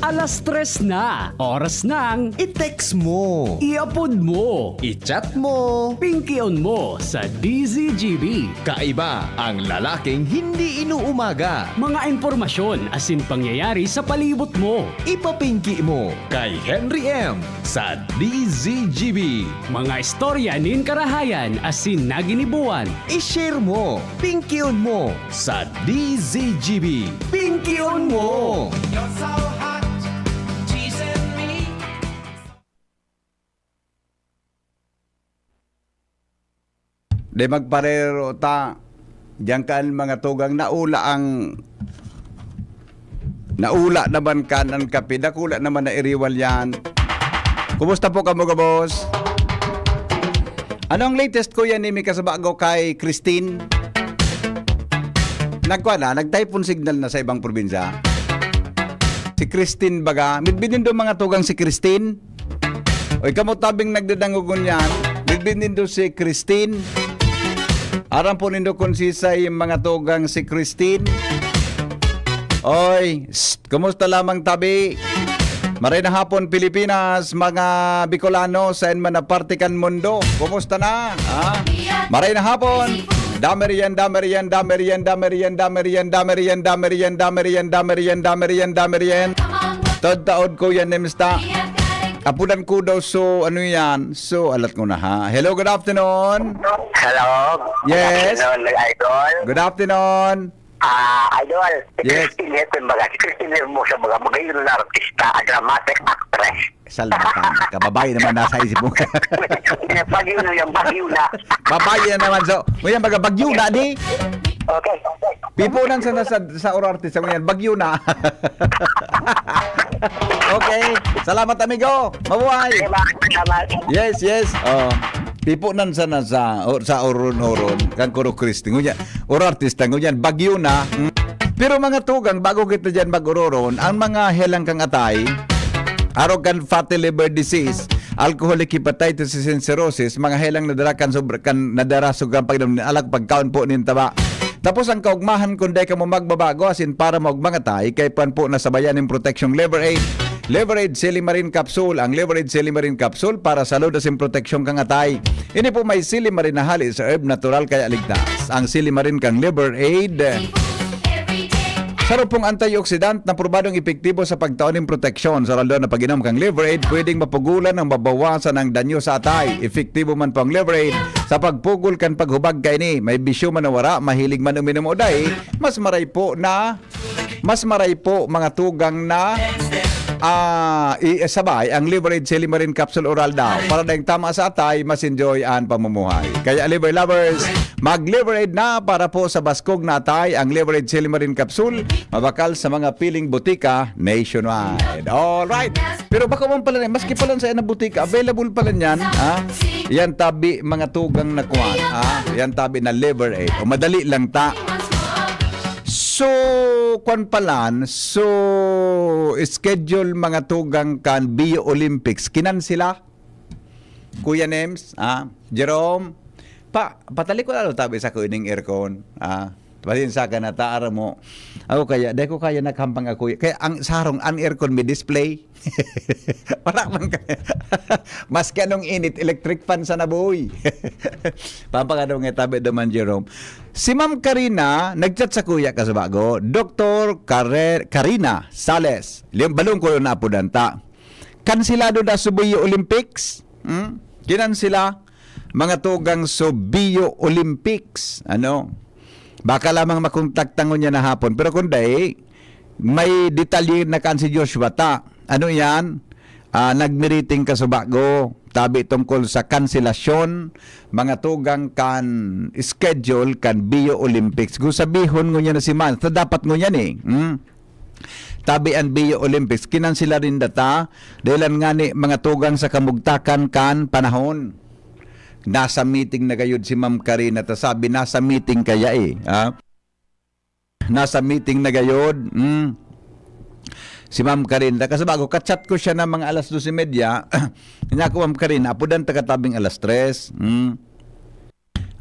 3:00 na. Oras ng I-text mo. i-upload mo. I-chat mo. Pinky-on mo sa DZGB. Kaiba ang lalaking hindi inuumaga. Mga impormasyon asin pangyayari sa palibot mo. Ipapinki mo kay Henry M. sa DZGB. Mga istorya nin karahayan asin naginibuan. I-share mo. Pinky-on mo sa DZGB. Pinky-on mo. You're so hot, teasing me. Di magparero ta. Diyan kan mga tugang naula naman kan ang kape. Dakula naman na iriwal yan. Kumusta po kamo ka, boss? Ano ang latest ko yan, Mika, sa bago kay Christine? Nag-typhoon signal na sa ibang probinsya. Si Christine baga. Midbinin do mga tugang si Christine. Oy, kamo tabing nagdadangugon yan. Midbinin do si Christine. Aram po nindo kung sisay yung mga tugang si Christine. Oy, kumusta lamang tabi? Maray na hapon Pilipinas, mga Bicolano sa man na partikan mundo. Kumusta na? Ha? Maray na hapon. Damerian. Taod ko yan, Nemsta. Apudan ko daw, so ano yan? So, alat ko na ha. Hello, good afternoon. Hello. Yes. Good afternoon, Idol. Good afternoon. Idol. Si Yes. Christine Heto, si Christine Hermosa, magayon na artista, a dramatic actress. Salbatan. Kababae naman nasa isip mo. Bagyo na yung bagyo na. Babae na naman. So, ngayon baga bagyo na di. Okay. Pipunan sa orarte sa ngayon. Bagyo na. Okay. Salamat, amigo. Mabuhay. Salamat. Yes. Pipunan sana sa oron-oron. Kan kuro Kristi. Ngunya, orartista nguyan. Bagyo na. Pero mga tugang, bago kita dyan mag-ororon, ang mga helang kang atay, arrogant fatty liver disease, alcoholic hepatitis and cirrhosis, mga helang nadarasugan pagkaon po nin taba. Tapos ang kaugmahan kung di ka mo magbabago asin para maugmangatay kay pan po nasabayan ng protection Liver Aid. Liver Aid Silimarin Capsule. Ang Liver Aid Silimarin Capsule para sa salud asin protection kang atay. Ini po may silimarin na halis sa herb natural kaya ligtas. Ang Silimarin kang Liver Aid. Saro pong antioxidant na probadong epektibo sa pagtaon ng proteksyon. Sa lalo na pag-inom kang Liver Aid, pwedeng mapugulan ang mabawasan ng danyo sa atay. Epektibo man po ang Liver Aid sa pagpugol kan paghubag kay ni. May bisyo man nawara, mahilig man uminom o day, mas maray po mga tugang na sabay ang Liver Aid Silimarin Capsule Oral daw para dahil tama sa atay, mas enjoy ang pamumuhay. Kaya liver lovers, mag-Liver Aid na para po sa baskog na atay ang Liver Aid Silimarin Capsule, mabakal sa mga piling butika nationwide. Alright! Pero baka man pala maski pala sa na butika, available pala yan. Yan tabi mga tugang na kuwan. Yan tabi na Liver Aid. O madali lang ta. So, schedule mga tugang kan Bio Olympics. Kinan sila? Kuya Nems, Jerome, patali ko lalo tabi sa kuning aircon. Pasinsa ka na taara mo. Ako kaya, dahil ko kaya naghampang ako. Kaya ang sarong, ang aircon may display. Para man kaya. Mas kanong init, electric fan sa nabuhay. Pampakadaw nga tabi naman, Jerome. Si Ma'am Karina, nagchat sa kuya ka sa bago. Dr. Karina Sales. Balong ko na po danta. Kansilado na sa Bio Olympics. Kinan sila mga tugang sa Bio Olympics. Baka lamang makontaktan niya na hapon. Pero kung day, may detalye na kan si Joshua ta. Ano yan? Nagmiriting ka sa bago. Tabi tungkol sa kanselasyon. Mga tugang kan schedule kan Bio Olympics. Kung sabihon niya na si Man, dapat niya ni. Tabi ang Bio Olympics. Kinan sila rin data. Dahilan nga ni mga tugang sa kamugtakan kan panahon. Nasa meeting na gayud si Ma'am Karina. Sabi, nasa meeting kaya Nasa meeting na gayud. Si Ma'am Karina. Kasi bago, kachat ko siya ng mga alas 12:30. Kanya ko, Ma'am Karina, apudan tagatabing alas 3.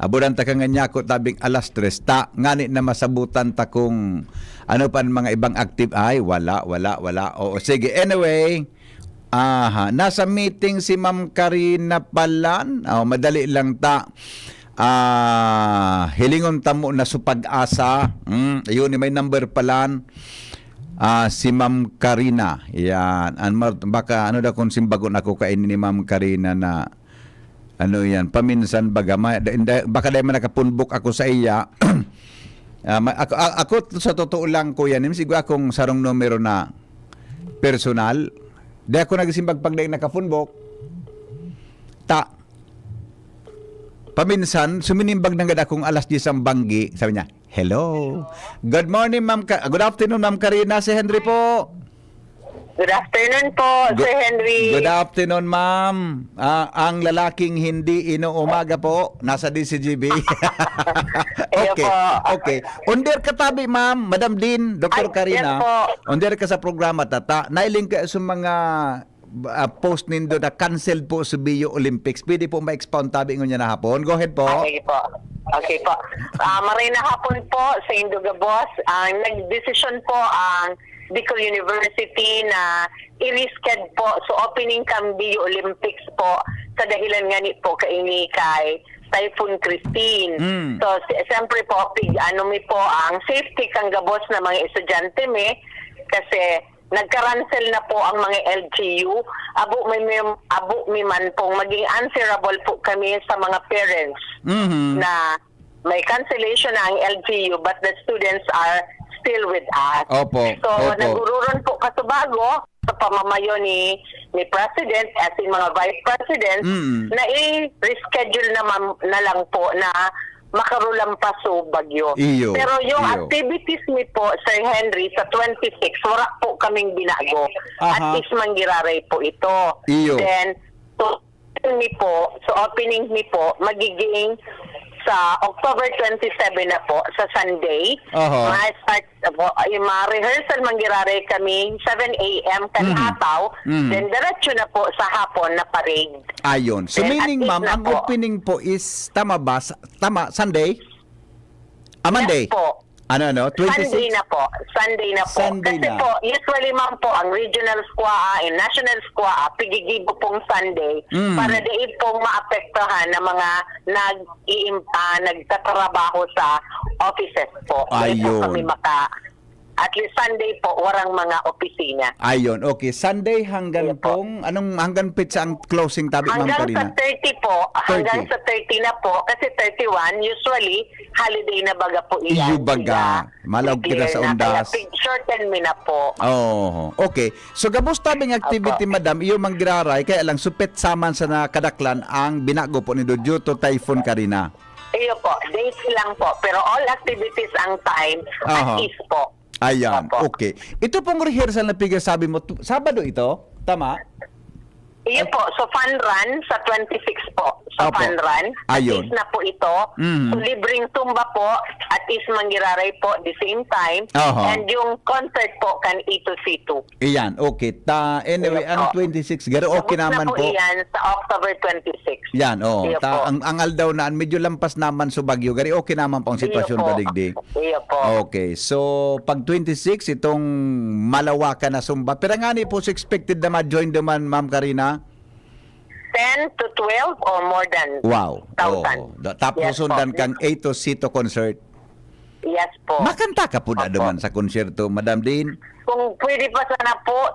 Abudan ta kang nyako tabing alas 3 ta ngani na masabutan ta kung ano pa ang mga ibang active ay wala. Oo sige anyway. Aha, nasa meeting si Ma'am Karina Palan. Madali lang ta. Hilingon ta mo na sa pag-asa. Ayun ni may number Palan. Si Ma'am Karina. Yan. Baka ano da kung simbagon ako kainin ni Ma'am Karina na ano yan, paminsan baka dahil man nakapunbok ako sa iya. Ako sa totoo lang kuya, siguro akong sarong numero na personal. Dahil ako nagsimbag pag dahil nakapunbok, paminsan, suminimbag na gad akong alas 10 ang banggi. Sabi niya, hello. Good morning, good afternoon, Ma'am Karina. Si Henry po. Good afternoon po, Sir Henry. Good afternoon, ma'am. Ang lalaking hindi inuumaga po, nasa DCGB. Okay. Under katabi, ma'am, Madam Din, Dr. Karina. Yes po. Under ka sa programa, tata. Nailing ka sa mga post nindo na canceled po sa Bio Olympics. Pwede po ma-expound tabi niya na hapon. Go ahead po. Okay po. Marina hapon po sa Indugabos. Nag-decision po ang Bicol University na i-reschedule po so opening kang Bio Olympics po sa dahilan nga ni po kaini kay Typhoon Christine. So siyempre po mi po ang safety kang gabos na mga estudyante kasi nagka-cancel na po ang mga LGU. Abo mi man pong maging answerable po kami sa mga parents na may cancellation na ang LGU but the students are still with us. Opo. Nagururon po katubago sa pamamayo ni President as in mga Vice President na i-reschedule na lang po na makarulang pa so bagyo. Pero yung activities ni po, Sir Henry, sa 26, wala po kaming binago. At least manggiraray po ito. Then, so opening ni po, magiging sa October 27 na po, sa Sunday. Ma-start po, yung mga rehearsal manggiraray kami 7 a.m. kanihataw, then diretso na po sa hapon na parade. Ayon. So then, meaning ma'am, ang opening po is tama ba? Sunday? Monday? Yes po. 26? Sunday na po. Sunday Kasi na. po, usually ma'am po, ang regional squaa and national squaa, pigigibo pong Sunday para diin pong maapektuhan ng mga nagtatrabaho sa offices po. Ayun. Kami at least Sunday po, warang mga opisina. Ayon. Okay. Sunday hanggang pong, hanggang pitsa ang closing tabi, Ma'am Karina? Hanggang sa 30 po. Hanggang sa 30 na po. Kasi 31, usually, holiday na baga po iyan. Iyo baga. Malawag kita sa undas. Kaya shorten mi na po. Okay. So, gabos tabing activity, madam, iyo manggiraray, kaya lang supet saman sa nakadaklan ang binago po ni due to Typhoon Karina. Iyo po. Dates lang po. Pero all activities ang time at least po. Ayan, okay. Ito pong rehearsal na pigil sabi mo, Sabado ito? Tama? Iyo po. So, fun run sa 26 po. So, fun run. At Ayun. least na po ito. So, libreng tumba po. At least manggiraray po at the same time. And yung concert po kan A2C2. Iyan, okay. Anyway, ang 26, garo okay naman na po. Iyan sa October 26. Yan, Iyo po. ang aldaw na medyo lampas naman sa Bagyo, gari okay naman po ang sitwasyon Iyo po. padigdig. Iyo po. Okay, so pag 26 itong malawakan na sumba. Pero nga ni po expected na ma-join naman, Ma'am Karina? 10 to 12 or more than Wow. 1,000. Tapos Yes sundan po. kang A to C to concert. Yes po. Makanta ka po na duman sa konserto, Madam Din. Kung pwede pa sana po,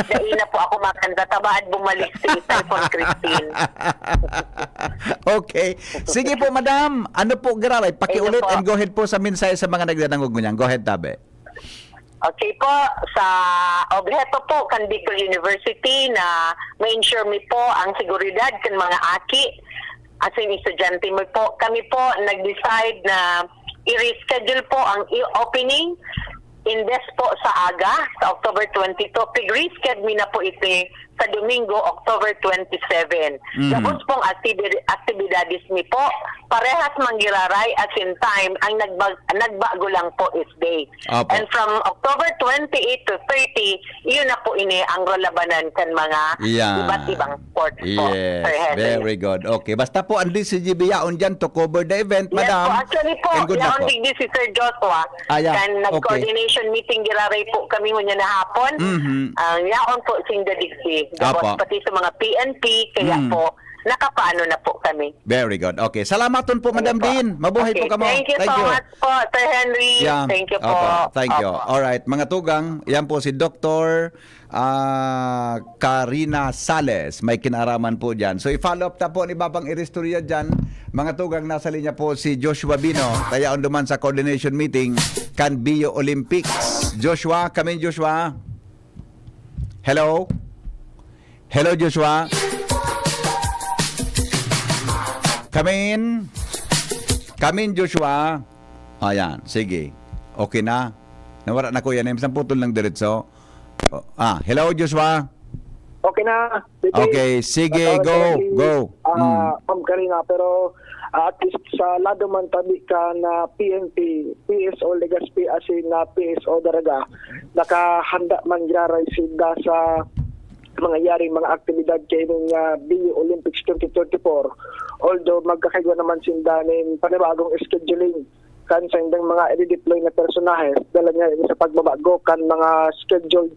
dahil na po ako makanta, tabaan bumalik si Typhoon Christine. Okay. Sige po, Madam. Ano po, graray? Pakiulit Ito po. and go ahead po sa mensahe sa mga nagdanangog mo niyan. Go ahead, Tabe. Okay po, sa objeto po kan Bicol University na ma-ensure mi po ang seguridad kan mga aki as in estudyante mo po. Kami po nag-decide na i-reschedule po ang opening Indes po sa aga, sa October 22, pig-reschedule mi na po ito sa Domingo, October 27. Tapos pong aktibidades mi po, parehas manggiraray at in time, ang nagbago lang po is day. Apo. And from October 28 to 30, yun na po ini ang rolabanan kan mga Yeah. iba't ibang sports po. Yes, Sir Henry. very good. Okay, basta po ang DCGB yaon dyan to cover the event, Yes madam. po, actually po, And good luck yaon po. digdi si Sir Joshua. Yeah. Kan nag-coordination meeting giraray po kami ngunya na hapon. Ang yaon po sing digdi. Apo. Tapos pati sa mga PNP, kaya po, nakapaano na po kami. Very good. Okay, salamaton po, Madam Dean. Mabuhay Okay, po kamo. Thank you so much po, Sir Henry. Yeah. Thank you po. Opo, thank you. Opo. Alright, mga tugang, yan po si Dr. Karina Sales. May kinaraman po dyan. So, i-follow up na po ni Babang Iristorya dyan. Mga tugang, nasa linya po si Joshua Bino. Kaya on duman sa coordination meeting kan Bio Olympics. Joshua, come in, Joshua. Hello? Hello, Joshua. Come in. Come in, Joshua. Ayan, sige. Okay na. Nawara na ko yan. Isang putol ng diretso. Hello, Joshua. Okay na. Okay, sige, go. Ma'am Karina, pero at least sa lado man tabi ka na PNP, PSO Legazpi asin na PSO Daraga, nakahanda man graray sila sa mga yaring mga aktibidad kay ng BU Olympics 2024. Although magkakaigwa naman sila ng panibagong scheduling kan sa indang mga i-deploy na personahe dala niya sa pagbabago kan mga schedule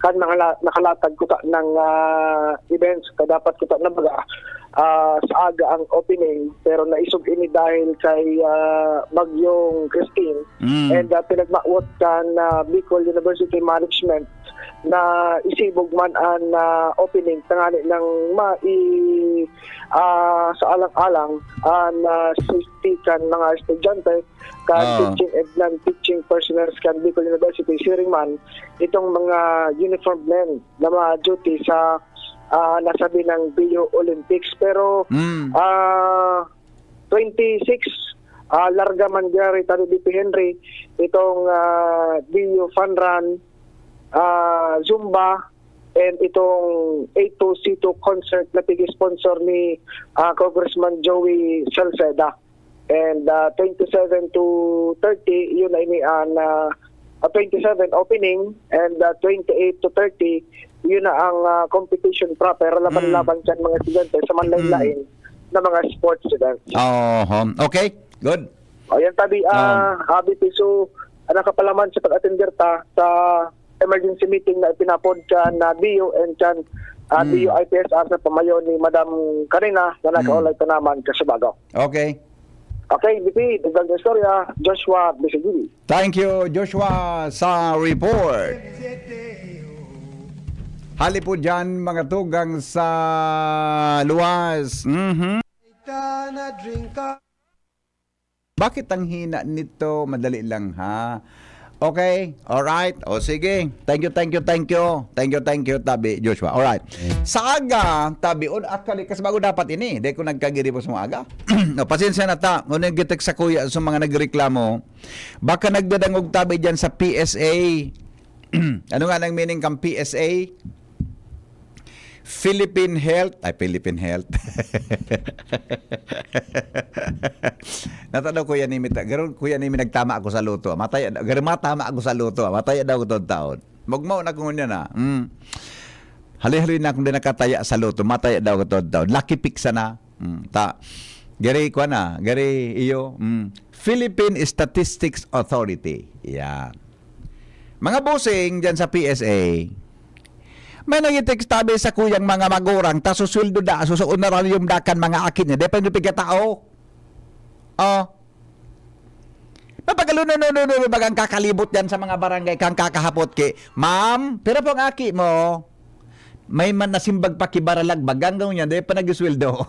kan mga nakalatag kuta ng events dapat kuta na baga sa aga ang opening pero naisog ini dahil kay Bagyong Christine and pinagmawot kan Bicol University Management na isibog man ang opening tangali ng sa alang-alang ang safety kan mga estudyante kan teaching personnel kan Bicol University sharing man itong mga uniform men na mga duty sa nasabi ng Bio Olympics pero 26 larga man gari talo DP Henry itong Bio Fun Run Zumba and itong A2C2 concert na pig-sponsor ni Congressman Joey Salceda and 27 to 30 yun na ini 27 opening and 28 to 30 yun na ang competition proper laban-laban dyan mga estudyante sa manlain-lain na mga sports students. Okay, good. Ayan tabi, Habiti, so nakapalaman sa pag-attender ta sa emergency meeting na ipinapod ka na BU and kan BU IPSR sa pamayo ni Madam Karina na nakaulay pa naman kasabagaw. Okay. Okay, BP, Dugdang Istorya, Joshua Bisagili. Thank you, Joshua, sa report. Hali po dyan, mga tugang sa luwas. Bakit ang hina nito? Madali lang, ha? Okay, alright. O sige, thank you, tabi, Joshua. Alright. Sa aga, tabi, actually, kasi bago dapat ini, di ko nagkagiri po sa mga aga. No, pasensya na ta, kung nag-gitek sa kuya sa mga nagreklamo, baka nagdadangog tabi dyan sa PSA. Ano nga nang meaning kang PSA? Philippine Health. Natanaw kuya ni garon kuya ni nagtama ako sa luto. Matay matama ako sa luto. Matay daw ko taon. Magmao na ko niya na. Hali-hali na kung di nakataya sa luto. Matay daw ko taon. Lucky pick sana. Gari ko na. Gari iyo. Philippine Statistics Authority. Yan. Mga bossing dyan sa PSA. May nag-text tabi sa kuyang mga magurang ta susuldo da susuon na rin yung dakan mga akin niya depende pagkatao mapagalo no bagang kakalibot yan sa mga barangay kang kakahapot ki ma'am pero pong aki mo may man nasimbag pakibaralag bagang gawin yan dahil pa nag-sweldo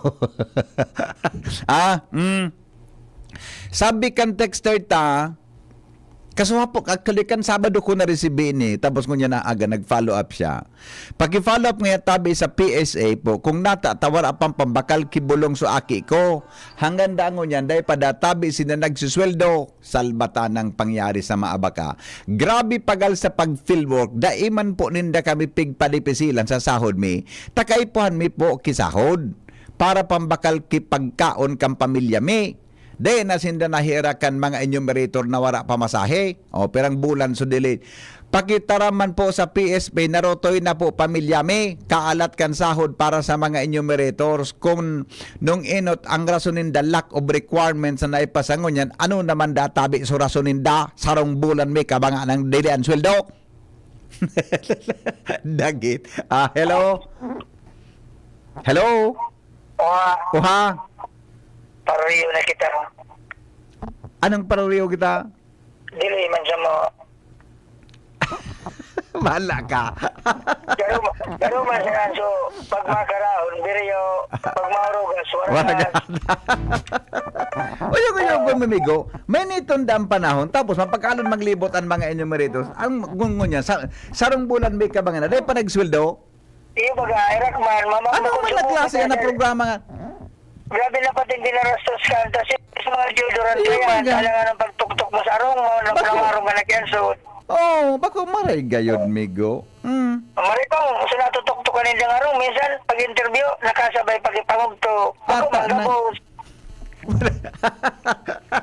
sabi kan texter ta Kasuha po, actually kan Sabado ko na receive ni, tapos ko niya na aga, nag-follow up siya. Pag-follow up nga tabi sa PSA po, kung nata, tawar apang pambakal kibulong so aki ko. Hanggang dangon yan, dahil padatabi sina nagsusweldo, salbata ng pangyari sa maabaka. Grabe pagal sa pag-fieldwork, daiman po ninda kami pigpadipisilan sa sahod mi, takaipuhan mi po kisahod, para pambakal kipagkaon kang pamilya mi. Dahil na sinda nahirakan mga enumerator na wala pamasahe. O, perang bulan so delay. Pakitaraman po sa PSP, narotoy na po pamilya may kaalat kan sahod para sa mga enumerators. Kung nung inot ang rasonin da lack of requirements na naipasangon yan, ano naman databi so rasonin da sarong bulan may kabanga ng dilian sweldo? Dagit. Hello? Hello? Oha? Pariyo na kita. Anong paroriyo kita? Dili man siya mo. Mahala ka. Pero man siya so pag makarahon, diriyo, pag maurugas, Wala. Uyo ko yung gumimigo. May nitong daang panahon, tapos mapagkalon maglibot ang mga enumerators. Ang gungo niya, sarong bulan may ka ba nga na? Dahil pa nagsweldo? Iyo baga, irak man, mama. Ano man na klase yan na programa nga? Grabe na pati dinarastos ka. Tapos yung mga deodorant Iyo, ka yan. baga. Kaya nga ng pagtuktok mo sa arong mo, napalarong ka na cancel. Oh, bako maray gayon, migo. Maripang, sa natutuktukan nila ng arong, minsan pag-interview, nakasabay pag-ipangugto. Ako, Bata na. manggabos.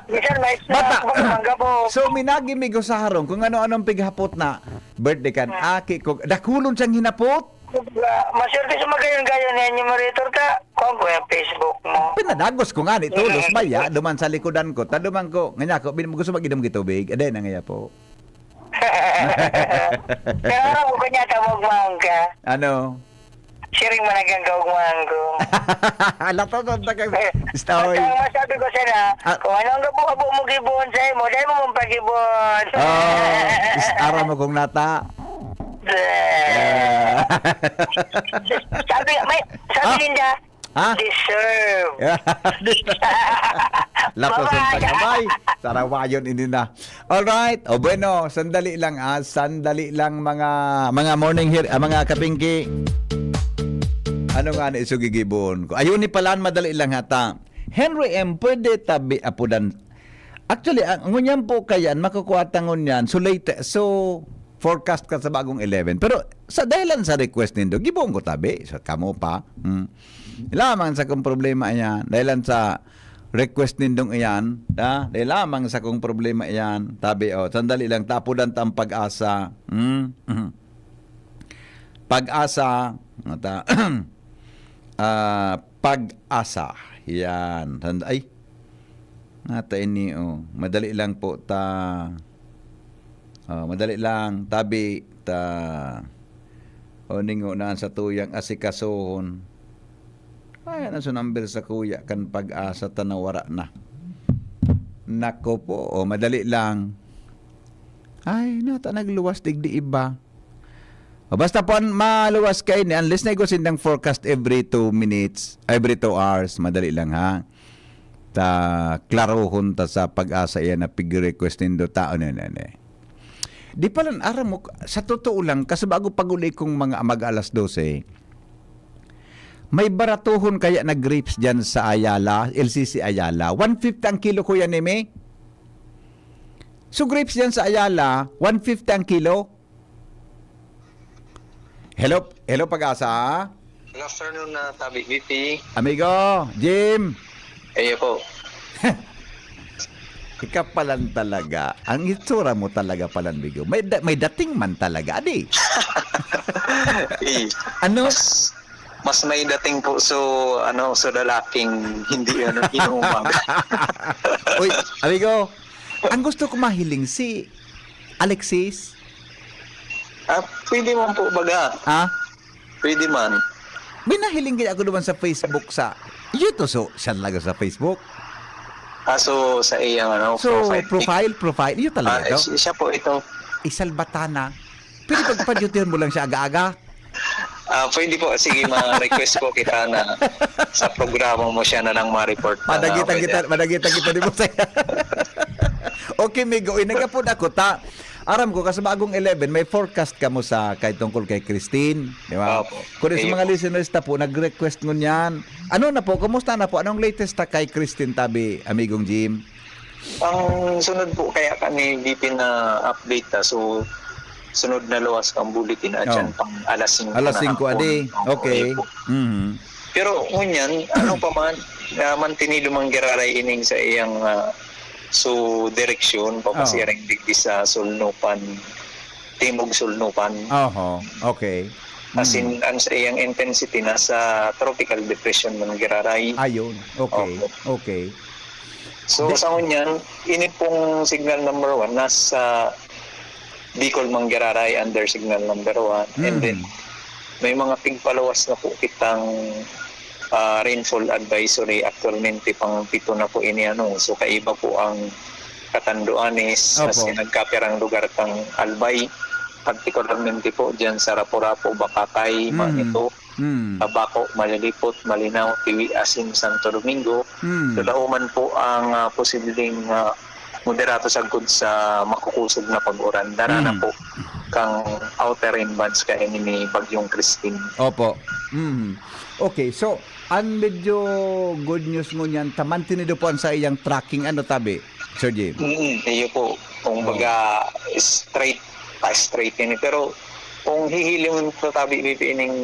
Minsan may Bata. manggabos. So, minagi migo sa harong, kung ano-anong pighapot na birthday kan, aki ko, dakulon siyang hinapot. Maswerte sa magayon-gayon na enumerator ka, kung ko yung Facebook mo. Pinadagos ko nga ni tulos maya duman sa likodan ko taduman ko nganya ko gusto mag-inom kitubig aday na ngaya po. Pero araw ko kanya tawag ka. Ano? Siring managang kaugmahan ko. Lato to kay story. Ang masabi ko sana, kung anong gabo-gabo mo gibon sa imo, dahil mo mong pagibon. Ara mo kong nata. Sabi Linda, deserve. Lato sa Bye-bye. tagabay. Sarawayon ini na. All right. O bueno, sandali lang mga morning here, mga kapingki. Ano nga na isugigibon ko? Ayun ni palaan madali lang hata. Henry M. Pwede tabi apudan. Actually, ang ngunyan po kayan, makukuha tangon yan. So, forecast ka sa bagong 11. Pero, sa dahilan sa request nindo, gibong ko tabi. So, kamo pa. Lamang sa kong problema yan. Dahilan sa request nindong iyan. Dahil lamang sa kong problema yan. Tabi, sandali lang. Tapudan ang pag-asa. Pag-asa. Pag-asa. Yan. Ay. Nata ini madali lang po madali lang tabi ningo na sa tuyang asikasuhon. Ay na so number sa kuya kan pag-asa tanawara na. Nako po, madali lang. Ay nata nagluwas digdi iba. Basta po maluwas kay ni unless na sindang forecast every 2 minutes, every 2 hours, madali lang ha. Klarohon ta sa pag-asa yan na pig-request nindo tao na. Di palan aram mo sa totoo lang kasi bago paguli kong mga mag-alas 12 may baratuhon kaya na grapes diyan sa Ayala, LCC Ayala. 150 ang kilo kuya ni me. So grapes diyan sa Ayala, 150 ang kilo. Hello pag-asa. Good afternoon na Tabi BP. Amigo, Jim. Ayo po. Ikaw palan talaga. Ang itsura mo talaga palan, Bigo. May dating man talaga, adi. Ano? Mas may dating po so lalaking hindi inuumag. Uy, amigo. Ang gusto ko mahiling si Alexis. Pwede man po baga. Pwede man. May nahiling gaya ako naman sa Facebook sa YouTube. So, siya talaga sa Facebook. So sa iyang profile. Yun talaga ito. Siya po ito. Isalbatana. Pwede pagpadyutin mo lang siya aga-aga. Pwede po. Sige, ma-request po kita na sa programa mo siya na lang ma-report. Madagita kita di mo sa'yo. Okay, Migo, inagapod ako ta. Aram ko kasi bagong 11 may forecast ka mo sa kay tungkol kay Christine, di ba? Opo. Kung sa mga Opo. listeners ta po nag-request ngunyan. Ano na po, kumusta na po? Anong latest ta kay Christine tabi, amigong Jim? Ang sunod po kaya kami VP na update so sunod na luwas kang bulletin at Oh. yan pang alas 5 Alas 5 hapon. adi. Opo, Okay. opo. Mhm. Pero ngunyan, ano pa man, mantinido mang giraray ining sa iyang so direksyon papasiring digdi sa Sulnupan, Timog Sulnupan. Oho. Okay. As in, ang sa iyang intensity nasa tropical depression man giraray. Ayun. Okay. Opo. Okay. So sa ngunyan, ini pong signal number 1 nasa Bicol Manggiraray under signal number 1 and then may mga pigpalawas na po kitang rainfall advisory actualmente pang 7 na po ini so kaiba po ang Catanduanes Opo. kasi nagkapirang lugar kang Albay particularmente po dyan sa Rapo-Rapo, Bakakay, Manito, Tabaco, Malalipot, Malinaw, Tiwi, Asin, Santo Domingo. Dalauman po ang posibleng moderato sagkod sa makukusog na pag-uran. Dara na po kang outer rain bands ka ni Bagyong Christine. Opo. Okay, so ang medyo good news mo niyan, tamantinido po ang sa iyang tracking tabi, Sir Jim? Iyo po. Kung baga straight ini. Pero kung hihiling mo tabi bipining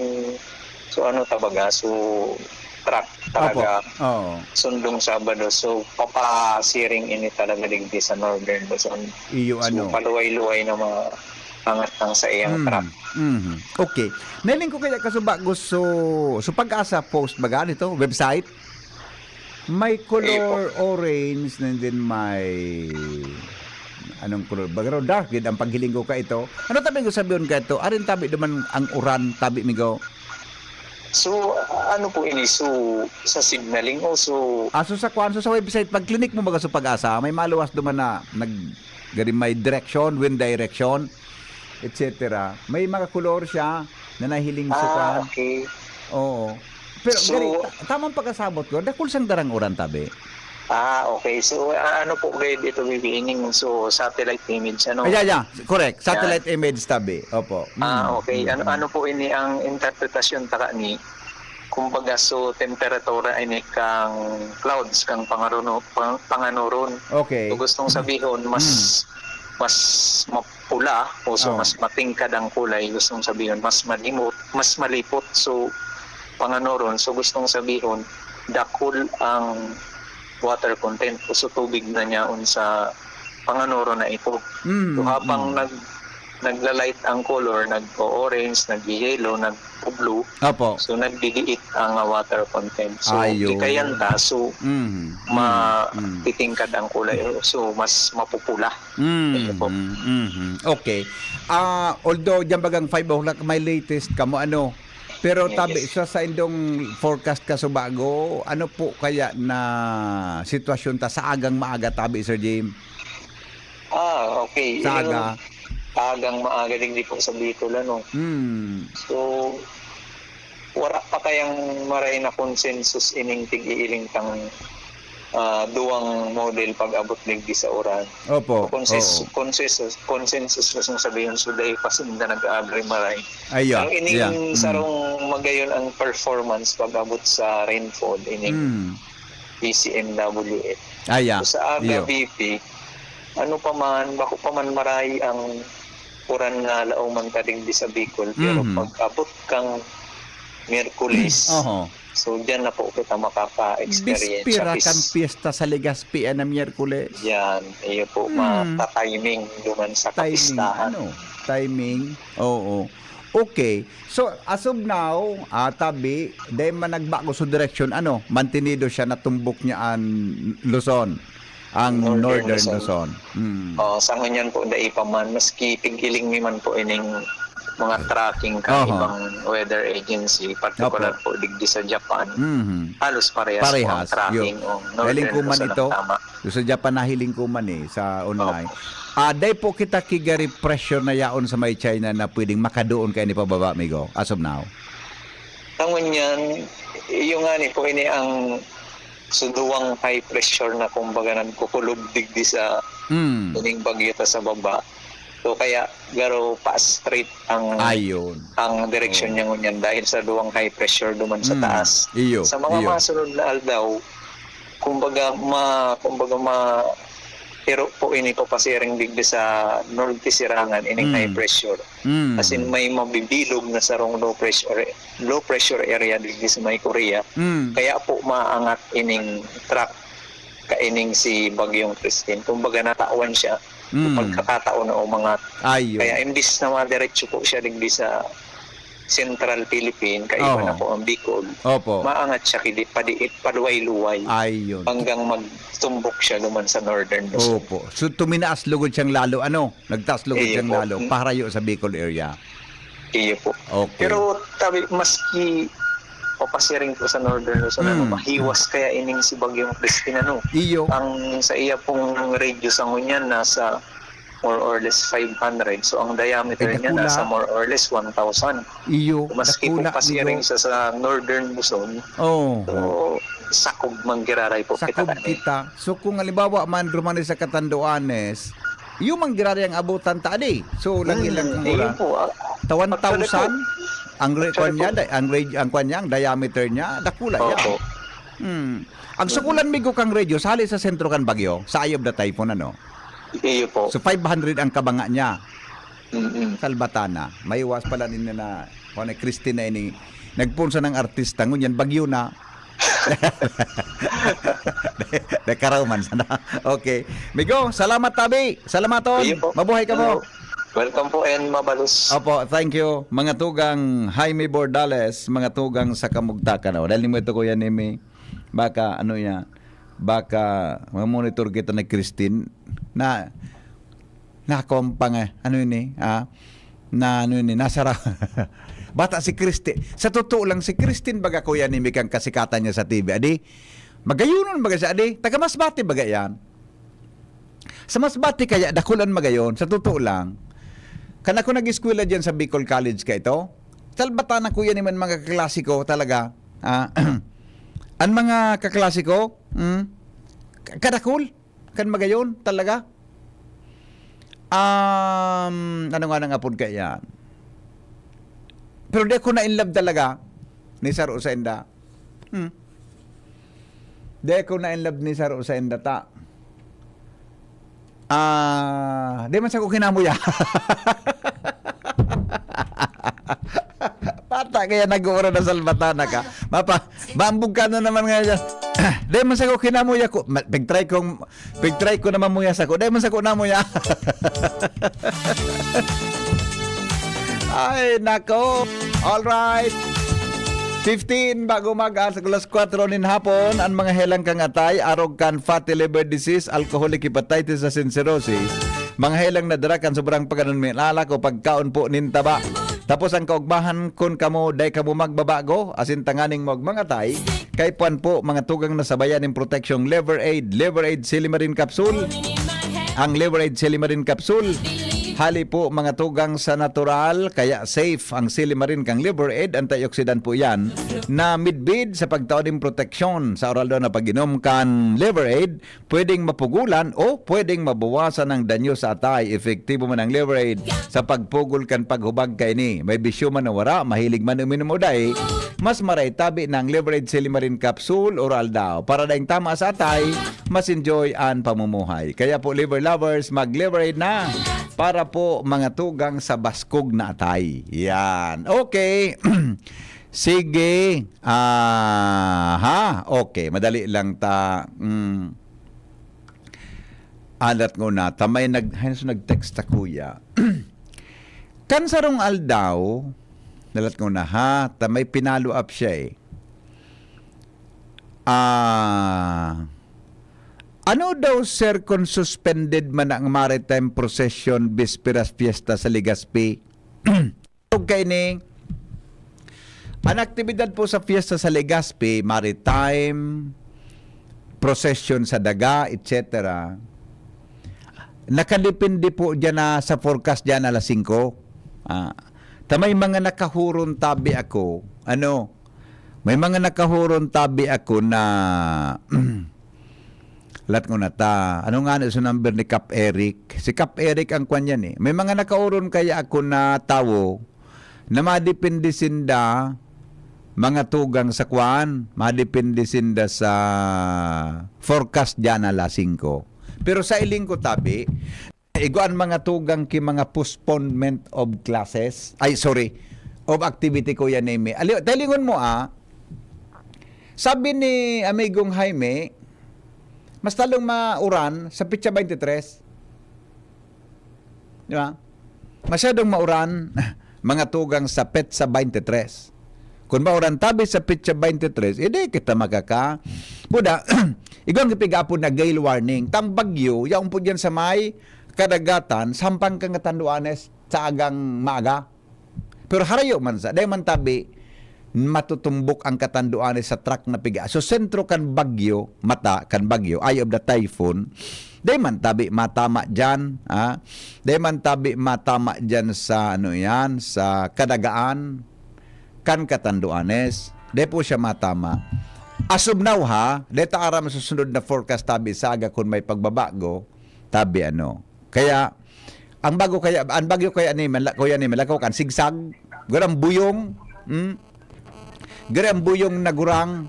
so tabaga, so track talaga. Opo. Oo. Sundong Sabado. So, papasiring ini talaga digdi sa Northern Luzon. Iyo So, paluway-luway na mga pangatang sa iyang track. Okay. Nailing ko kaya kasuba gusto so pag-asa post baga nito website may color orange and then may anong color baga dark gid ang paghiling ko ka ito. Ano tabi ko sabihin ka ito? Arin tabi duman ang uran tabi migo. So, ano po ini? So, sa signaling o so... Aso sa kwanso sa website pag clinic mo baga sa pag-asa may maluwas duman na may direction, wind direction, etc. May mga color siya na nahiling sa kwan. Okay. Oo. Pero So, tamang pagkasabot ko, dakul sang darang uran tabi. Okay. So, ano po grade ito bibining? So, satellite image, ano? Yeah. Correct. Satellite image tabi. Opo. Okay. Ano po ini ang interpretasyon taka ni? Kumbaga, so, temperatura ini kang clouds, kang panganuron. Okay. So, gustong sabihin, mas mapula o so mas matingkad ang kulay, gustong sabihin mas malipot so panganuron, so gustong sabihin dakul ang water content o so tubig na niya sa panganuron na ito. So habang naglalight ang color, nag-orange, nag-yellow, nag-blue, Opo. so nagdidiit ang water content. So Ayun. kayanta, so titingkad ang kulay, so mas mapupula. Okay. Although diyan bagang 5 o'clock may latest kamo pero tabi Yes. sa indong forecast ka so bago, ano po kaya na sitwasyon ta sa agang maaga tabi Sir Jim? Okay. Sa aga. Agang maaga din di po sa Bicol, So, wala pa kayang maray na consensus ining tig-iiling tang duwang model pag-abot digdi sa oran. Opo. Consensus kusong sabihin so dahil pasinda nag-agree maray. Ayo. Ang ining sarong magayon ang performance pag-abot sa rainfall ining PCMWF. Aya. So, sa aga BP, bako pa man maray ang uran nga lauman kading di sa Bicol, pero pag-abot kang Miyerkules, so dyan na po kita makaka-experience. Bispira kan piyesta sa Legazpi na Miyerkules. Yan, iyo po mata-timing duman sa kapistahan. Timing. Oo. Okay. So, as of now, tabi, dahil man nagbago sa direction, mantinido siya natumbok niya ang Luzon. Ang Northern Luzon. Sa ngunyan po, dahil pa man, maski pigiling man po ining mga tracking ibang weather agency, particular po digdi sa Japan, halos parehas po ang tracking o Northern Luzon ang tama. Sa Japan nahiling ko man sa online. Dahil po kita kigari pressure na yaon sa may China na pwedeng makadoon kayo ni pababa, Migo, as of now? Sa ngunyan, yung nga po ini ang So duwang high pressure na kumbaga nan kukulob digdi sa ining bagyo ta sa baba. So kaya garo pa straight ang Ayon. direksyon niya ngunyan dahil sa duwang high pressure duman sa taas. Iyo. Sa mga masunod na aldaw, kumbaga pero po ini po pasiring digdi sa north sirangan ining high pressure. As in may mabibilog na sarong low pressure area digdi sa may Korea. Kaya po maangat ining track kaining si Bagyong Christine. Kumbaga natawan siya pagkakataon o mga Ayon. kaya imbis na madiretso po siya digdi sa Central Philippine kaiba na po ang Bicol. Opo. Maangat siya kidi paluway-luway Ayon. hanggang magtumbok siya luman sa Northern Luzon. Opo. So tuminaas lugod siyang lalo, nagtaas lugod Iyo siyang po. lalo, parayo sa Bicol area. Iyo po. Okay. Pero tabi maski papasiring po sa Northern Luzon mahiwas kaya ining si Bagyong Christine Iyo. ang sa iya pong radius ang unyan nasa more or less 500. So ang diameter Ay, niya dakula. nasa more or less 1,000. Iyo. Maski po Dakula, pasiring iyo. sa Northern Luzon, Oh. so sakob man giraray po kita Sakob kani. kita. So kung halimbawa man rumani sa Catanduanes, yung manggirari ang abutan tadi. So lang ilang kang Iyo ura. po. Tawan Actually po, 1,000 ang kwan niya, ang diameter niya, dakula Opo. yan. Ang sukulan migo kang radio sali sa sentro kan Bagyo, sa ayob na typhoon Iyo po. So 500 ang kabanga niya. Mm-mm. Salbatana. May iwas pala ninyo na Christine na ini. Nagpunsa ng artista ngunyan Bagyo na. Dekarauman sana. Okay. Migo, salamat tabi. Salamaton. Iyo po. Mabuhay ka mo. Welcome po and mabalus. Opo, thank you. Mga tugang Jaime Bordales, mga tugang sa Kamugtakan. Dahil mo ito kuya Nemi, baka baka mamonitor kita ni Christine na kompang nasara. Bata si Christine. Sa totoo lang si Christine baga kuya Nemi kang kasikatan niya sa TV. Adi, magayunon baga siya adi. Taga Masbate baga yan. Sa Masbate kaya dakulan magayon. Sa totoo lang. Kana ko nag-eskwela diyan sa Bicol College ka ito. Talbata na kuya naman mga kaklasiko talaga. Ang mga kaklasiko, kadakul. Kan magayon talaga. Ano nga nang apod ka yan? Pero di ako na in love talaga ni Sir Usenda. Di ako na in love ni Sir Usenda ta. Di man sa ko kinamuya. Pata kaya nag-uura na salbatana ka. Bambog ka na naman nga. Di man sa ko kinamuya ko. Pag-try ko naman muya sa ko. Di man sa ko namuya. Ay, nako. All right. 15 bago mag-alas 4 nin hapon ang mga helang kang atay, arog kan fatty liver disease, alcoholic hepatitis and cirrhosis. Mga helang nadara kan sobrang pagkanon minala ko pagkaon po nin taba. Tapos ang kaugbahan kun kamo day kamo magbabago asin tanganing mag mga tay kay puan po mga tugang na sabayan ng protection Liver Aid Silimarin Capsule. Ang Liver Aid Silimarin Capsule hali po mga tugang sa natural, kaya safe ang Silimarin kang Liver Aid, antioxidant po yan, na midbid sa pagtaoning proteksyon sa oral na pag-inom kan Liver Aid, pwedeng mapugulan o pwedeng mabawasan ng danyo sa atay. Epektibo man ang Liver Aid sa pagpugol kan paghubag kay ni. May bisyo man na wara, mahilig man uminom o day, mas maray tabi ng Liver Aid Silimarin Capsule oral daw. Para daing tama sa atay, mas enjoy ang pamumuhay. Kaya po liver lovers, mag-Liver Aid na para po mga tugang sa baskog na atay. Yan. Okay. Sige. Okay. Madali lang ta. Alat ko na. Tamay nag-text ta kuya. Kansarong aldaw, nalat ko na ha. Tamay pinalo up siya eh. Ano daw sir kung suspended man ang maritime procession bisperas fiesta sa Legazpi? Okay ni ang aktibidad po sa fiesta sa Legazpi, maritime procession sa daga, etc. Nakalipindi po dyan na sa forecast dyan alas 5. Tamay mga nakahuron tabi ako. May mga nakahuron tabi ako na lat ko na ta. Ano nga na sa number ni Cap Eric? Si Cap Eric ang kwan yan eh. May mga nakauron kaya ako na tawo na madipindi sinda mga tugang sa kwan, madipindi sinda sa forecast dyan na lasing ko. Pero sa iling ko tabi, iguan mga tugang ki mga postponement of classes. Ay, sorry. Of activity ko yan eh. Talingon mo sabi ni Amigong Jaime, mas talong mauran sa pitsa 23. Di ba? Masyadong mauran mga tugang sa petsa 23. Kung mauran tabi sa pitsa 23, edi kita makaka. Buda, igong ipigapon na gale warning. Tang bagyo, yaong po dyan sa may kadagatan, sampang kang Catanduanes sa agang maaga. Pero harayo man sa, dahil man tabi, matutumbok ang Catanduanes sa track na piga. So sentro kan bagyo, mata kan bagyo, eye of the typhoon, day man tabi matama dyan, day man tabi matama dyan sa ano yan, sa kadagaan kan Catanduanes, day po siya matama. As of now day taara masusunod na forecast tabi saga kung may pagbabago, tabi ano. Kaya ang bagyo kaya ni malakaw kan sigsag, garang buyong, gari ang buyong nagurang,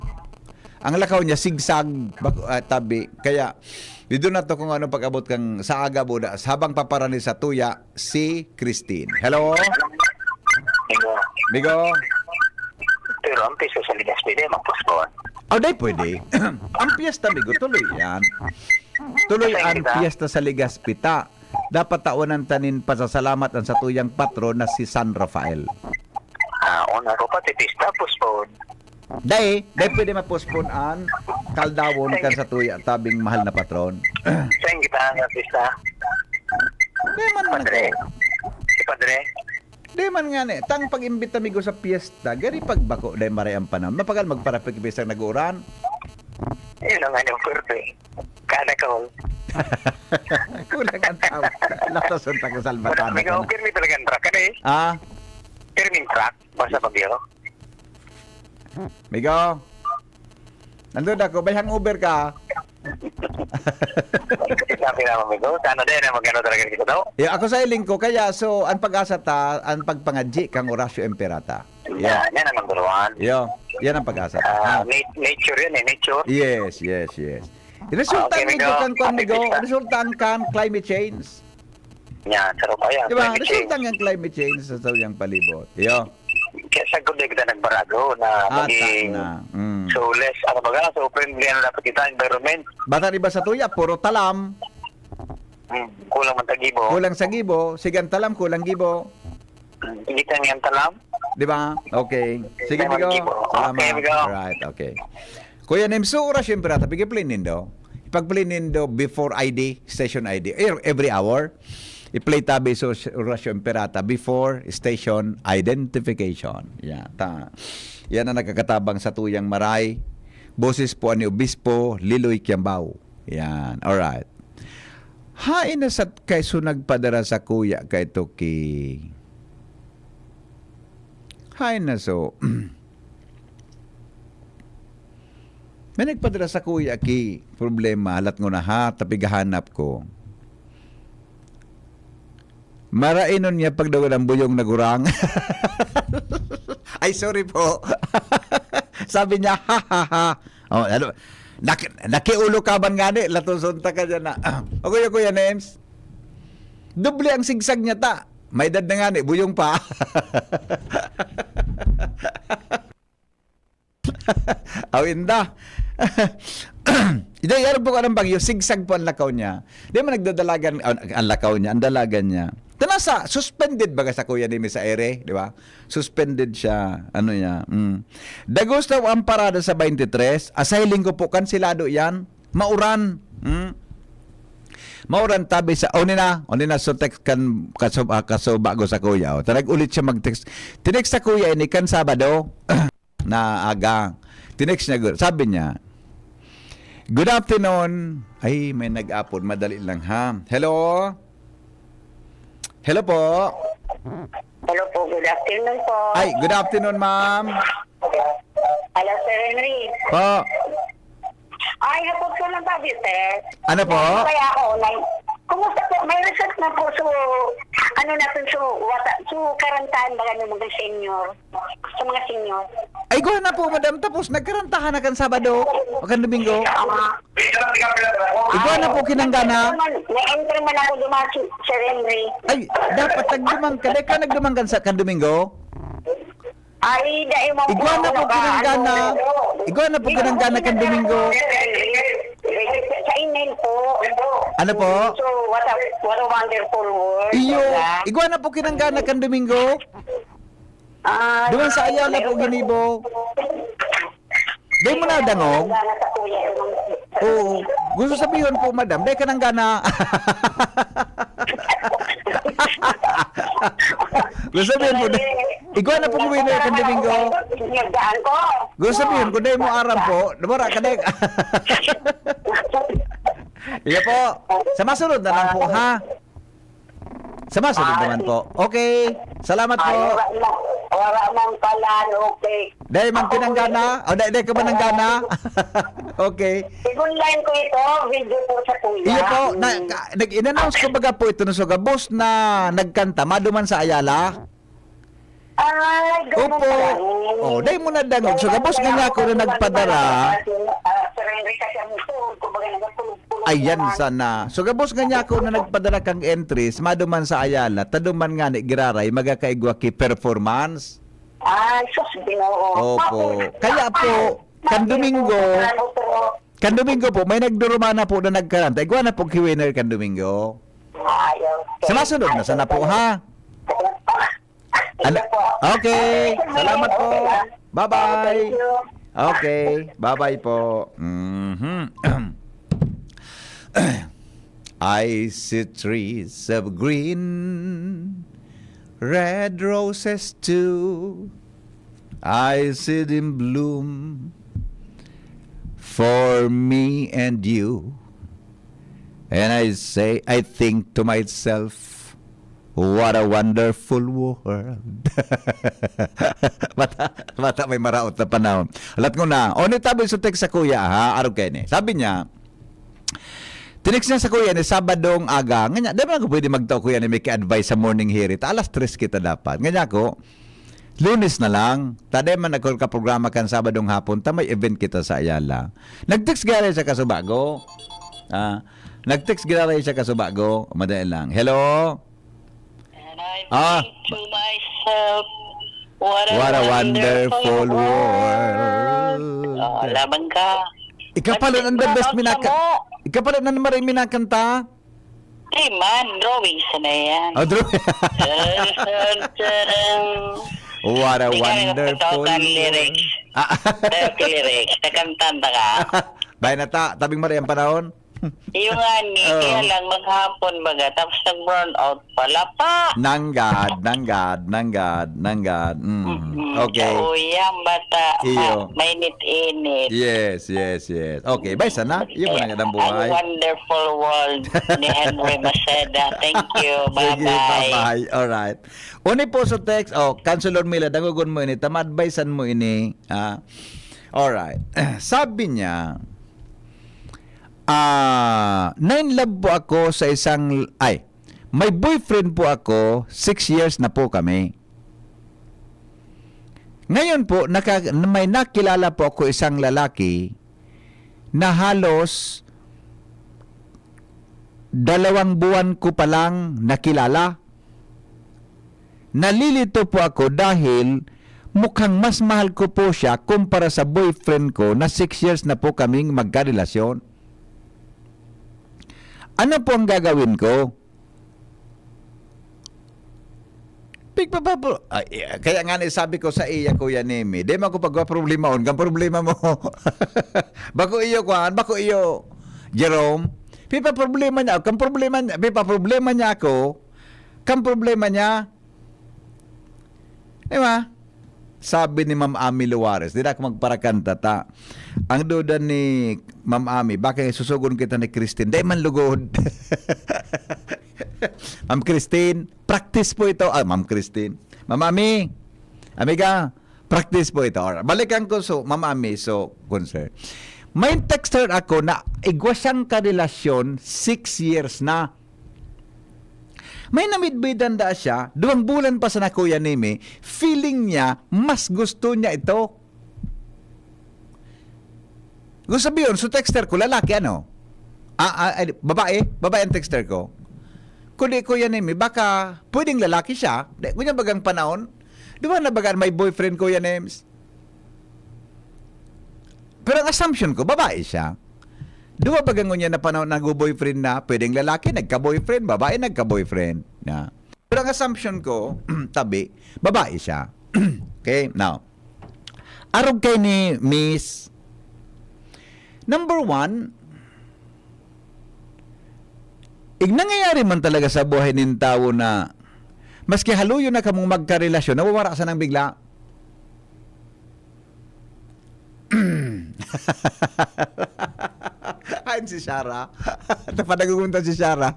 ang lakaw niya sigsag tabi. Kaya dito na to kung ano pag-abot kang sa aga buda habang paparani sa tuya si Christine. Hello? Bigo? Pero ang piso sa Ligas pwede magpospon. Day pwede. Ang piyesta, Bigo, tuloy yan. Tuloy ang piyesta sa Ligaspita. Dapat taonan tanin pasasalamat ang sa tuyang patron na si San Rafael. Una ko pati pista postpone. Day pwede ma-postpone an kaldawon kan sa tuya tabing mahal na patron. Saan kita ang pista? Di man Padre. Si Padre. Di man nga ni. Tang pag-imbita migo sa piyesta, gari pagbako day maray ang panahon. Mapagal magparapig bisang nag-uran. Yun ang anong pwede. Kada ko. Kulang ang tao. Latason ta ko salbatana. May ka-offer mi talagang truck ka na eh. Terming truck. Basta pagyo. Migo. Nandun ako. Bayang Uber ka. Sabi naman mi ko. Sana din na magano talaga dito daw. Ako sa iling ko. Kaya so, ang pag-asa ta, ang pagpangadji kang Horacio Imperata. Yan ang number one. Yan ang pag-asa. Nature yun eh. Nature. Yes. Resulta Okay, migo kang kwan migo. Resulta kang climate change. Yan. Sarap pa yan. Diba? Resulta kang climate change sa tuyang palibot. Kaya sa good kita nagbarago na maging soulless. Ano ba nga? So friendly ano dapat kita environment. Bata iba sa tuya, puro talam. Kulang man tagibo. Kulang sa gibo. Sigang talam, kulang gibo. Hindi ka niyang talam. Diba? Okay. Sige, Talam Migo. gibo. Salamat. Okay, Migo. Alright, okay. Kuya Nemso, Horacio Imperata, pag-play nindo. Ipag-play nindo before ID, station ID. Every hour. I-play tabi so Horacio Imperata before station identification. Yan. Yan ang nakakatabang sa tuyang maray. Boses po ani Obispo Liloy Kiambao. Yan. Alright. Hain na sa kay so nagpadara sa kuya kay Toki. Hain na so. May nagpadara sa kuya ki. Problema. Halat ngo na tapigahanap ko. Marainon niya pag daw ng buyong nagurang. Ay, sorry po. Sabi niya, ha, ha, ha. Oh, ano, nakiulo ka man nga ni, latusunta ka dyan na. O kuya Nems, doble ang sigsag niya ta. May edad na nga ni, buyong pa. Awinda. Ito, yan po ka ng bagyo, sigsag po ang lakaw niya. Di mo nagdadalagan ang lakaw niya, ang dalagan niya. Tanasa, suspended baga sa kuya ni Misa Ere, di ba? Suspended siya, ano niya. Dagusto ang parada sa 23, asailing ko po, kansilado yan, mauran. Mauran tabi sa, o nina so text kan kaso bago sa kuya. Tarag ulit siya mag-text. Tinext sa kuya ini kan Sabado, na aga. Tinext niya, sabi niya, good afternoon. Ay, may nag-apon. Madali lang ha. Hello? Hello po. Hello po, good afternoon po. Ay, good afternoon ma'am. Hello, Sir Henry. Po. Ay, hapos ko lang tabi, sir. Ano po? Kaya ako, kumusta po? May research na po. So, ano natin, karantahan ba ng mga senior? Sa mga senior. Ay, go na po, madam. Tapos, nagkarantahan na kan Sabado o kan Domingo. Ikaw na po kinanggana. Na-enter man ako dumacho, Sir Henry. Ay, dapat nagdumang ka. Dahil ka nagdumang kan sa kan Domingo. Ay, dahil mo Ikaw na po kinanggana. Ikaw na po kinanggana kan Domingo. Sa email po. Ano po? So, what a wonderful world. Iyo. Ikaw na po kinanggana kan Domingo. Doon sa Ayala po ginibo. Dahil mo na dangog. Oo. Gusto sabihin po, madam, dahil ka nang gana. Gusto sabihin po, ikaw na po winner kan Domingo. Gusto sabihin ko, dahil mo aram po, namara ka dahil. Iya po. Sa masunod na lang po, ha? Sa masunod naman po. Okay. Salamat po. Wala mang kalan, okay. Dahil man kinanggana? O dahil ka ba nanggana? Okay. Igunline ko ito, video po sa kuya. Iyo po, nag-in-announce ko baga po ito na Sugabos na nagkanta, maduman sa Ayala. Ay, ganun Opo. pala. O, dahil mo na dangog. Sugabos nga niya ako na nagpadara. Sir Henry kasi ang ito, kumbaga nagpulog-pulog. Ayan sana. Sugabos nga niya ako na nagpadara kang entries, maduman sa Ayala, taduman nga ni Giraray, magakaigwa ki performance. Ay, sus, Ginoo. Opo. Kaya po, kan Domingo po, may nagdurumana po na nagkaranta. Igwa na po ki-winner kan Domingo. Sa masunod na sana po, ha? Okay. Salamat po. Bye-bye. Okay. Bye-bye po. I see trees of green, red roses too. I see them bloom for me and you. And I think to myself, what a wonderful world. Mata may maraot na panahon. Alat ko na. O nitabi sa text sa kuya, ha? Araw kayo ni. Sabi niya, tinext niya sa kuya ni Sabadong aga. Nga di ba ako pwede magtao kuya ni may advice sa morning hearing? Alas 3 kita dapat. Nga ko, Lunes na lang. Taday man nagkol ka programa kan Sabadong hapon. May event kita sa Ayala. Nag-text gari sa Kasubago. Nag-text gari sa Kasubago. Madali lang. Hello? I think to myself, what a wonderful world. Oh, laban ka. Ikaw pala ang the best Ikaw pala na maraming minakanta. Hey man, drawings na yan. Oh, what a wonderful world. Lyrics. Lyrics. Nagkantanta ka. Bahay na ta, tabing maraming panahon. Yung ani, kaya lang maghapon baga, tapos nag-brown out pala pa. Nanggad. Okay. Uyang bata, Iyo. mainit-init. Yes. Okay, bye sana. Iyo mo na ng buhay. Ang wonderful world ni Henry Maceda. Thank you. Sige, Bye-bye. bye-bye. Alright. Uni po sa text, Councilor Mila, dangugon mo ini, tama-advisean mo ini. Alright. Sabi niya, nine-love po ako sa may boyfriend po ako, 6 years na po kami. Ngayon po, may nakilala po ako isang lalaki na halos 2 buwan ko pa lang nakilala. Nalilito po ako dahil mukhang mas mahal ko po siya kumpara sa boyfriend ko na 6 years na po kaming magkarelasyon. Ano po ang gagawin ko? Kaya nga sabi ko sa iya, Kuya Nemi, di mo ko pagwa-problema on, kang problema mo. Bako iyo, Jerome, pipa problema niya ako, kang problema niya. Diba? Sabi ni Ma'am Ami Luares, di na ako magparakanta ta. Ang duda ni Ma'am Ami, bakit susugon kita ni Christine? Di man lugod. Ma'am Christine, practice po ito. Ma'am Christine. Ma'am Ami, amiga, Practice po ito. Alright. Balikan ko so, Mama Ami, so, concern. May texter ako na igwa siyang karelasyon 6 years na. May namidbidan da siya, 2 bulan pa sa na Kuya Nemi, feeling niya, mas gusto niya ito. Gusto sabihin, so texter ko, lalaki ano? Babae ang texter ko. Kundi Kuya Nemi, baka pwedeng lalaki siya. Kunya bagang panahon, di ba nabagaan may boyfriend Kuya Nems? Pero ang assumption ko, babae siya. Di ba bagang niya na panahon nag-boyfriend na, pwedeng lalaki, nagka-boyfriend, babae, nagka-boyfriend. Na. Pero ang assumption ko, tabi, babae siya. Okay, now, arog kay ni Miss, number 1, nangyayari man talaga sa buhay ng tao na maski haluyo na kamong magkarelasyon, nawawara sa nang bigla. Ayon si Shara. Napanagugunta si Shara.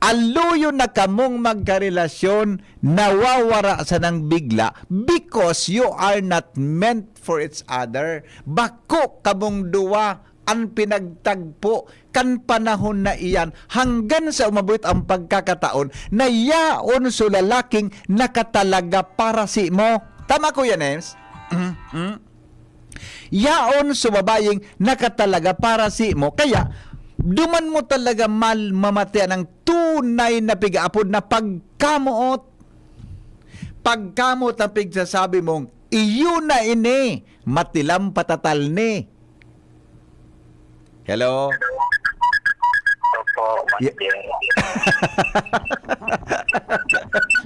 Aluyo na kamong magkarelasyon, nawawara sa nang bigla because you are not meant for each other. Bako kamong duwa ang pinagtagpo kan panahon na iyan hanggang sa umabot ang pagkakataon na yaon so lalaking nakatalaga para si mo. Tama ko yan, Ems? Yaon so babayeng nakatalaga para si mo. Kaya, duman mo talaga mamatian ng tunay na pigaapod na pagkamuot. Pagkamot ang pigsasabi mong, iyo na ini, matilam patatal ni. Hello? Opo, manager.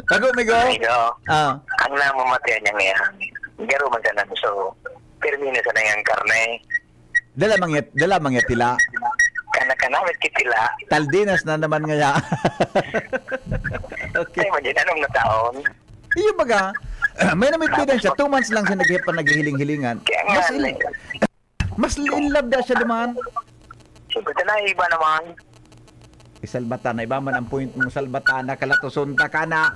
Tago, Migo? Ang namamatayan niya ngayon, garo man siya so, termino sa nangyan karne. Dala mangyat tila. Kanak-kanamit kitila. Taldinas na naman ngaya. Okay. Ay, man anong na taon. Iyo baga, may namitidan siya, 2 months lang siya naghihiling-hilingan. Kaya nga, Mas in love da siya naman. siyempre na iba naman. Isalbatana, iba man ang point mong salbatana, kalatusunta ka na.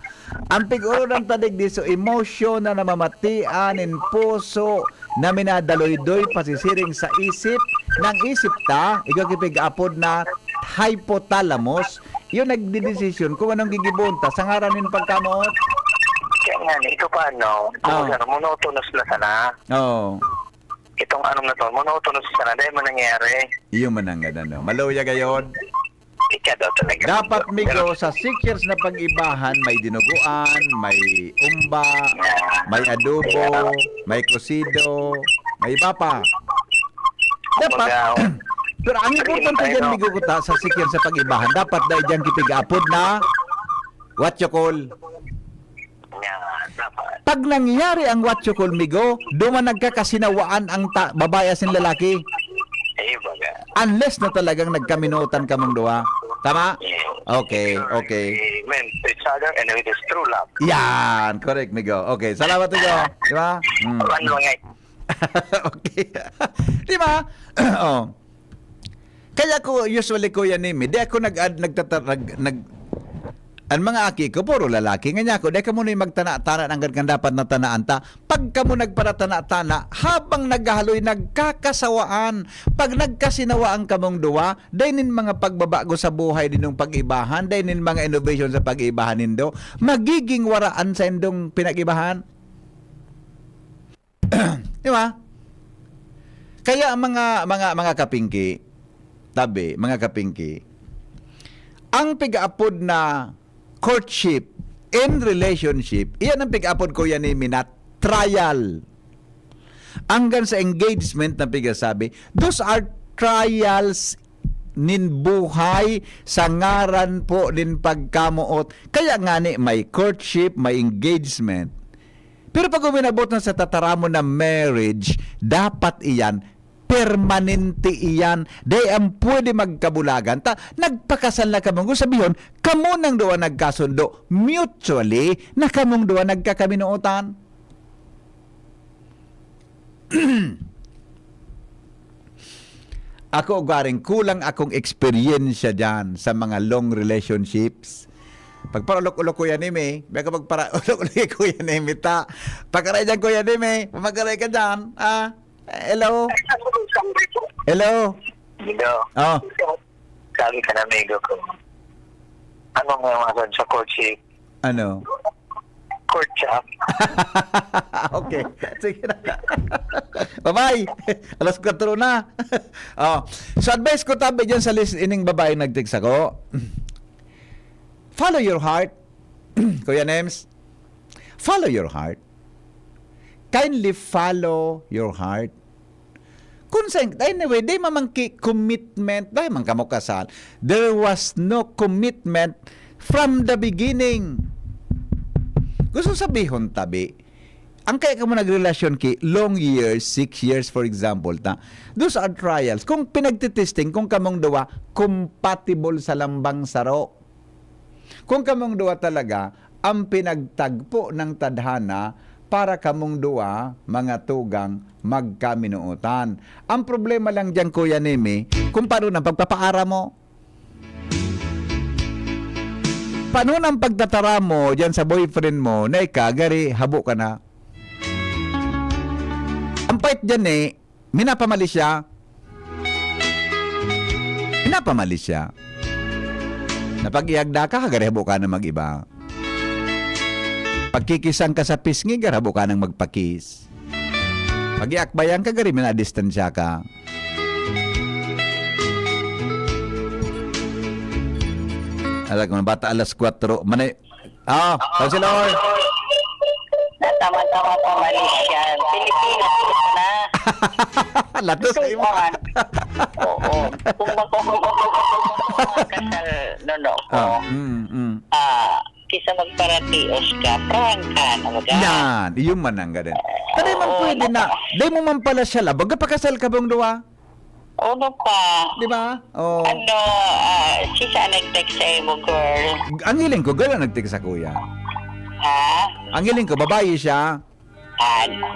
Ang pig-uro ng tadig di, so emotion na namamatian in puso na minadaloy-doy pasisiring sa isip ng isip ta, ikaw kipig-apod na hypothalamus, yun nagdidesisyon kung anong gigibunta sa ngaranin pagkamot. Kaya nga, ito pa, no? Monotonous na sana. Oo. Itong anong na to, monotonous na sana. Dahil man nangyari. Iyo man ang gano'n. Maluya gayon. Ika daw talaga. Dapat Migo, sa 6 years na pag-ibahan, may dinuguan, may umba, may adobo, may kusido, may iba pa. Dapat, pero ang importante dyan, Migo, kuta, sa 6 years sa pag-ibahan, dapat dahil dyan kipig-apod na what you call. Pag nangyari ang what you call, Migo, duman nagkakasinawaan ang babae sin lalaki. Unless na talagang nagkaminutan ka mong duwa. Tama? Okay, okay. Meant to each other and it is true love. Yan, correct, Migo. Okay, salamat Migo. Di ba? Okay. Di ba? Oh. Kaya ko usually ko yan ni di ako ang mga aki ko, puro lalaki. Nga ko, dahil ka muna yung magtana-tana ng ganyan dapat na tanaan ta. Pag ka mo nagparatana-tana, habang naghahaloy, nagkakasawaan. Pag nagkasinawaan ka mong duwa, dahil nin mga pagbabago sa buhay din ng pag-ibahan, dahil nin mga innovation sa pag-ibahan nindo, magiging waraan sa indong pinag-ibahan. Di ba? Kaya mga kapingki, tabi, mga kapingki, ang pigaapod na courtship and relationship, iyan ang pick-upod ko yan ni Minat, trial. Hanggang sa engagement na pigasabi, those are trials nin buhay sa ngaran po nin pagkamuot. Kaya nga ni may courtship, may engagement. Pero pag uminabot na sa tataramo na marriage, dapat iyan permanente iyan. Day ang pwede magkabulagan. Nagpakasal na kamong sabihin, kamo nang doon nagkasundo mutually na kamong doon nagkakaminuotan. Ako garing kulang akong eksperyensya dyan sa mga long relationships. Pagparulok-ulok Kuya Nemi, baka pagparulok-ulok Kuya Nemi ta. Pagkaray dyan Kuya Nemi, pamagaray ka dyan. Hello? Hello? Hello. Oh. Sabi ka na, amigo ko. Anong mga sa courtship? Ano? Courtship. Okay. Sige na. Bye-bye. Alas 4 na. So advice ko tabi dyan sa ining babae nag-text ako. Follow your heart. Kuya Nems. Follow your heart. Kindly follow your heart. Anyway, di mamangki commitment, dahil man kamo kasal. There was no commitment from the beginning. Gusto sabihon tabi, ang kaya ka mo nagrelasyon ki, long years, 6 years for example, those are trials. Kung pinagtitesting, kung kamong dawa, compatible sa lambang saro. Kung kamong dawa talaga, ang pinagtagpo ng tadhana, para kamong duwa, mga tugang, magkaminuutan. Ang problema lang dyan, Kuya Nemi, kung paano ng pagpapaara mo. Paano ng pagtatara mo dyan sa boyfriend mo, na ikagari, habo ka na. Ang pait dyan minapamali siya. Minapamali siya. Napag-iagda ka, hagari, habo ka na mag-iba. Pagkikisang ka sa pisngi, garabo ka nang magpakis. Pag-iakbayan ka, gari, minadistansya ka. Alam ko, bata alas 4. Manay... Councilor! Tama-tama pa Malaysia. Pilipinas na. Latos sa imo. Oo. Kung kasal nono ko, kisa magparatios ka, prangka na maga. Yan, iyon man ang ganun. Tanay man pwede na. Di mo man pala siya la. Baga pakasal ka bang duwa? Ano pa? Di ba? Oh. Sisa nag-text sa imo, girl. Ang hiling ko, gano'n nag-text sa kuya. Ha? Ang hiling ko, babae siya.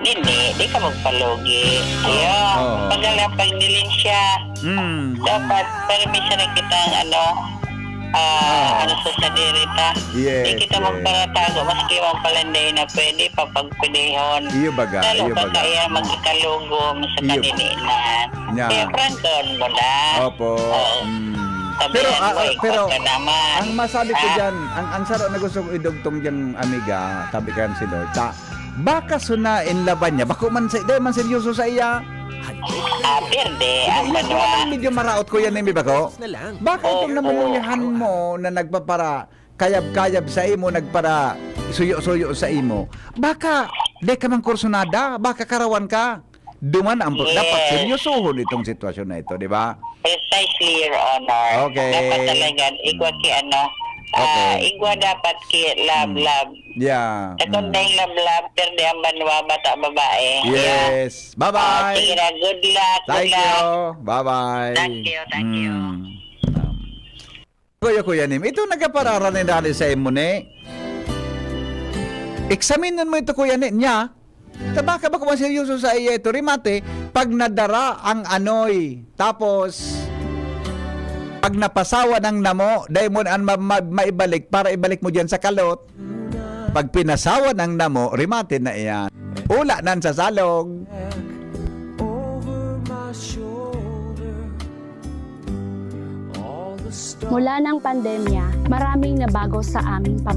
Hindi. Di ka magpalugi. Ayun. Pag nilin siya, dapat permission na kitang sa sadirita. Yes, Di kita magparatago, maski mampalanday na pwede papagpilihon. Iyo baga, Lalo pa kaya magkakalugom sa Iyo. kanininan. Yeah. Kaya prangkon mo na. Opo. Sabihan mo, Pero ikaw ka naman. ang masabi ko dyan, ang saro na gusto ko idugtong dyan, amiga, sabi ka si Lord, baka sunain laban niya, bako man, dahil man seryoso sa iya. Perde. Ang medyo maraot ko yan, Nemi, bako? Baka itong namulunyahan mo na nagpapara, kayab-kayab sa imo, nagpara, suyo-suyo sa imo, baka, di ka man kursunada, baka karawan ka. Duman ang dapat seryosohon itong sitwasyon na ito, di ba? Precisely, Your Honor. Okay. Dapat talaga, igwa ki igwa dapat ki love. Yeah. Sekundang love, perde ang banwa, bata, babae. Yes. Bye-bye. Sige na, good luck. Thank you. Bye-bye. Thank you. Kuya Nim, ito nagkaparara ni dali sa imo ni. Examinin mo ito, Kuya Nim, niya. Baka ba kung seryoso sa iya ito, rimate, pag nadara ang anoy, tapos, pag napasawa ng namo, dahil mo ang maibalik, para ibalik mo dyan sa kalot, pag pinasawa ng namo, rimate na iyan. Ula nan sa salog. Mula ng pandemya, maraming nabago sa aming pamilya.